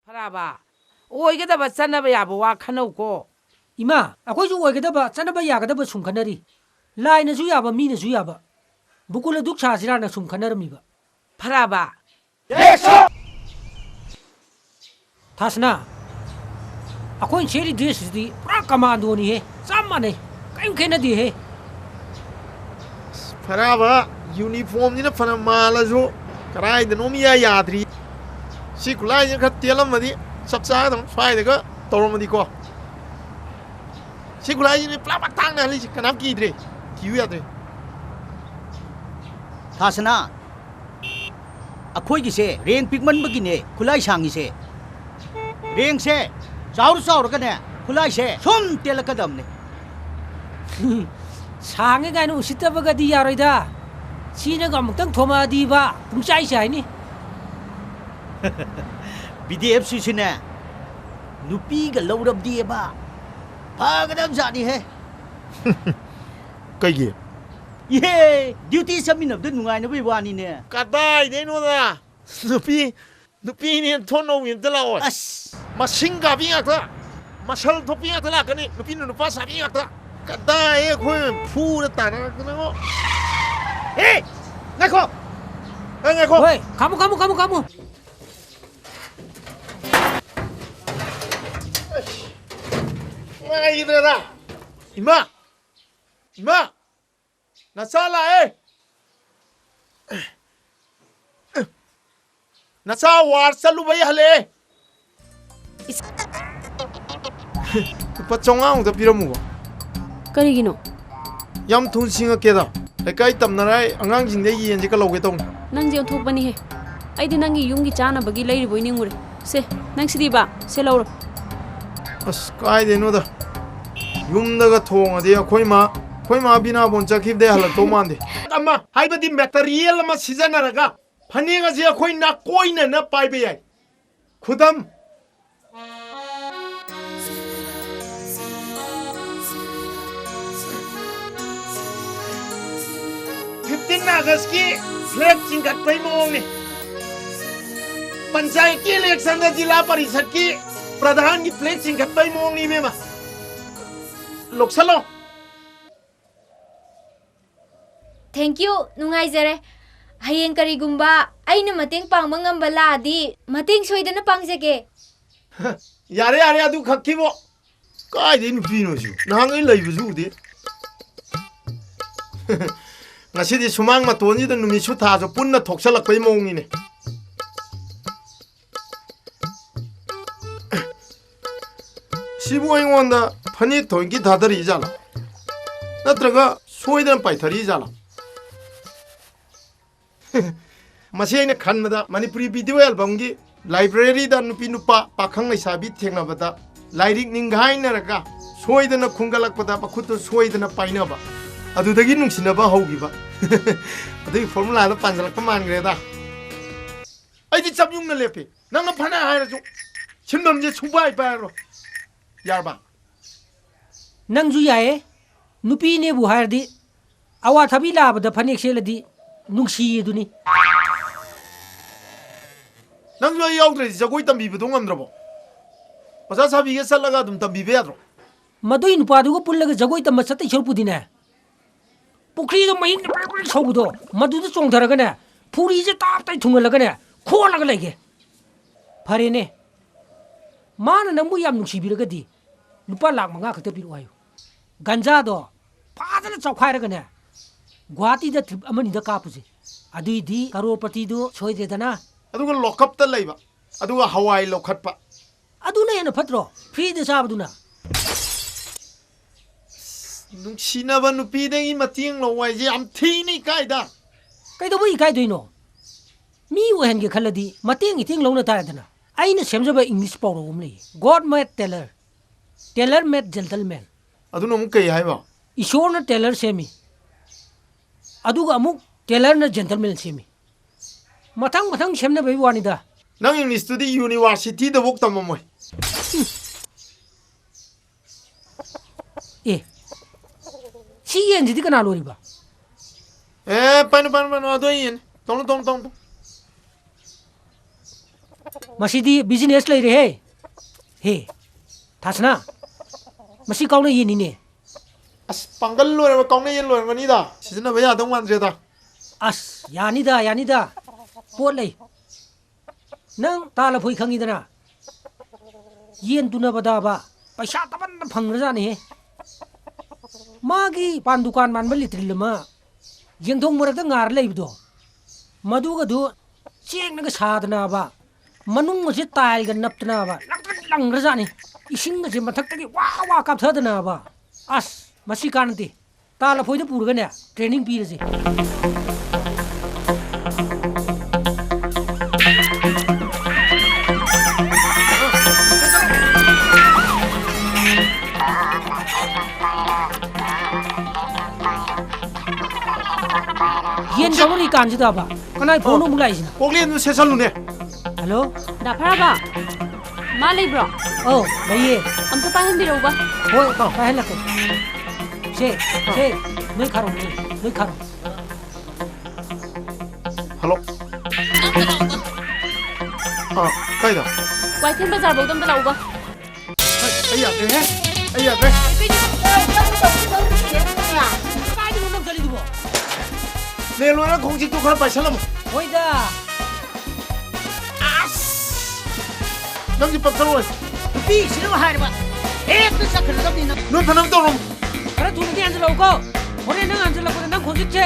फराबा ओइगदबा चनबा याबा वा खनौको इमा अखोइसु ओइगदबा चनबा यागदबा सुम खनरी लाइनसु याबा मीनसु याबा बुकुल दुख सासिराना सुम खनरमीबा फराबा थासना अखोइन सेरी ड्रेसदी पुरा कमांडोनी हे चम माने कयम खेनदी हे फराबा यूनिफॉर्म निना फना मालजु कराइदनो मिया याद्री सी खुलाई खा तेलमदी चप चादम स्वाइदगा तौरमदीको सी खुलाई नि प्ला पतांग ना लिसि कनाम कीद्रे कियु याद्रे थासना अखोई गिसे रेंग पिकमन बगिने खुलाई सांगी से रेंग से चाउर कने खुलाई से सुम तेलकदम ने सांगे गाइनो उसितबगदी यारोइदा सीनगा अमुक्तंग थोमादीबा पुंचाई चाइनी बीडीएफ सिने नुपीगा लौरबदीबा फागदम जानी है कईगे ये ड्यूटी सबमिनबद नुगाइनबई वानी ने कदाई देनोदा नुपी ने थोनो विंत लाओ अस मसिंगा बियाता मसल थोपियाता लाकने नुपी नुपा साबियाता कदाई खोय फूर ताना कनो ए नाखो नाखो ओए कामु Iba, Ima, nasala nasa war salu bay hale. Pachonga ang tapiramu. Karigino? Yam thun singa keda. Lekai tamnarai angang jingde yen jika loge tong. Nang jiong thok bani he. Ay di nangi yung gichana bagi lairi boy ningure. Se, nang sidiba, se lauro. As kai de no da. Yumdaga thong ade khoi ma bina bon chakib de hala to mande. Amma haibadi material ma sizana raga. Phaniga je khoi na koina na paibe yai. Khudam 15 अगस्त की flag चिंगत पे मोंगे पंचायत की election में जिला परिषद की प्रधान की flag चिंगत पे मोंगी में मा लोकसलो Thank you nungai jare hayeng kari gumba aina mateng pangma ngamba laadi mateng soidana pangjage यारे यारे अदु खक्की वो काय दिन पीनो छु नांगै लैबजु दे ngasi di sumang matoni da numi su tha jo punna thoksalak pai mongi ne sibu aingonda phani thongi thadari jala natraga soidan paithari jala masi ne khanmada manipuri video album gi library da nupi nupa pakhang laisabi thengnabada lairik ninggai naraga soidana khungalakpada pakhutu soidana painaba अदुदगी नुंसिनबा हौगिबा अदुई formula दा पांजलक मानग्रेदा आइदि चबयुंगना लेपे नंगा फना हायरजु सिमदमजे सुबाय पारो यारबा नंजु याए नुपी ने बु हायरदी अवा थबी लाबदा फनेक सेलदी नुंसी दुनी नंजु याउद्रे जगोई तंबीबदो ngamdrabo पसा साबिगे सलगा दुम तंबीबे याद्रो मदुई नुपादुगो पुल्लगा जगोई तंब सतै छोरपुदिने पुखरी तो महीन सौदो मधुद चोंधरगने फुरी से ताप ताई थुंगलगने खोलग लेगे फरेने मान नमु याम नुसिबिरगदी लुपा लाख मंगा खते पिरु आयो गंजा दो फादन चौखाइरगने गुवाहाटी द ट्रिप अमनि द कापुजे अदुइदी करोड़पति दो सोइदेदना अदुगा लॉकअप त लैबा अदुगा हवाई लोखटपा अदुना हेन फत्रो फ्री द साबदुना नुसिनबा नुपीदेगी मतियंग लवाइजे याम थीनी कायदा कइदबो इकाय दोइनो मी वहनगे खलदी मतेंग इथिंग लौना तायदना आइना सेमजबा इंग्लिश पाउरो उमले god made tailor made gentleman अदुनो मु कई हाइबा ईश्वर न टेलर सेमी अदुगा अमुक टेलर न जेंटलमैन सेमी मथंग सेमना बई वानिदा नंग इंग्लिश तुदी यूनिवर्सिटी द वक तममोय ए सी एनजिदी कना लोरिबा ए पन अदोइन तोन मसीदी बिजनेस ले रहे हे थासना मसी काउना ये नीने अस पंगल लोर काउने ये लोर गनीदा सिजना भैया दो मानजेदा अस यानीदा पोट ले नंग ताला फोई खंगीदना येन तुना बदाबा पैसा तबन फंगरजाने हे मागी पान दुकान मानबा लिट्रिलमा येंगथोंग मरकता ngar लेबदो मदुगदु चेंगनगा सादनाबा मनुंग से टाइल ग नपतनाबा लंगरजाने इसिंग से मथक्तगी वा वा कापथदनाबा अस मसी कानती ताला फोइद पुरगने ट्रेनिंग पीरजे येन जवरी कांजिदाबा कनाय फोन मुलाइसिना पोगले नु सेसलुने हेलो दा फराबा मा लेब्रो ओ लइए अमता पाहनबिरौबा होय पाहलके से नई खारो नई खारो हेलो कायदा वाइथेन बाजार बौदम दा लाउबा अय्या रे काय दिनो नम चली दुबो ले लोरा खोंगजी तो खरा पैसा होइदा नंगी पत्थर ꯄꯤ ꯁꯤꯅ ꯍꯥꯏꯔꯕ ꯍꯦꯛꯇ ꯆꯠꯈ꯭ꯔꯗꯕꯅꯤ ꯅꯪ ꯅꯣꯏ ꯐꯅꯝ ꯇꯧꯔꯝ खरा थुनदी आंजलाउको होरे नंग आंजलाको नंग खोजिचे